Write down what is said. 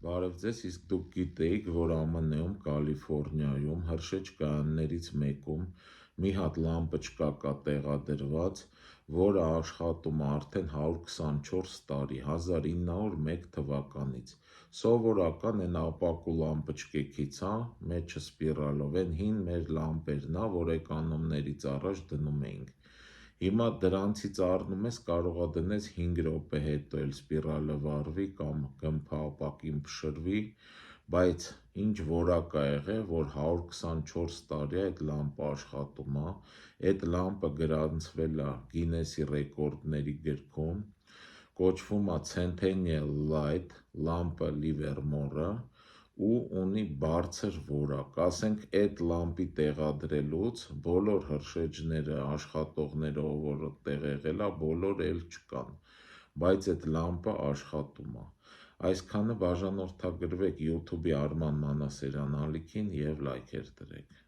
Բարև ձեզ, իսկ դուք գիտեիք, որ ԱՄՆ-ում, Կալիֆոռնիայում, հրշեջ կայաններից մեկում մի հատ լամպոչկա կա տեղադրված, որը աշխատում է արդեն 124 տարի, 1901 թվականից, սովորական են ապակու լամպոչկեքից, մեջը սպիրալով, են հին մեր լամպերն, որ էկոնոմներից առաջ դնում էինք, հիմա դրանցից առնում ես, կարողա դնես 5 րոպե հետո էլ սպիրալը վառվի կամ գմփա ապակին փշրվի, բայց ինչ որակ ա եղել, որ 124 տարի այդ լամպը աշխատում է, այդ լամպը գրանցվել է Գինեսի ռեկորդների գրքում, կոչվում է Centennial Light, լամպը Լիվերմորը ու ունի բարձր որակ, ասենք այդ լամպի տեղադրելուց բոլոր հրշեջները, աշխատողները, որ տեղ եղել է, բոլոր էլ չկան, բայց այդ լամպը աշխատում է, այսքանը բաժանորդագրվեք YouTube-ի Արման Մանասարյան ալիքին և լայքեր դրեք։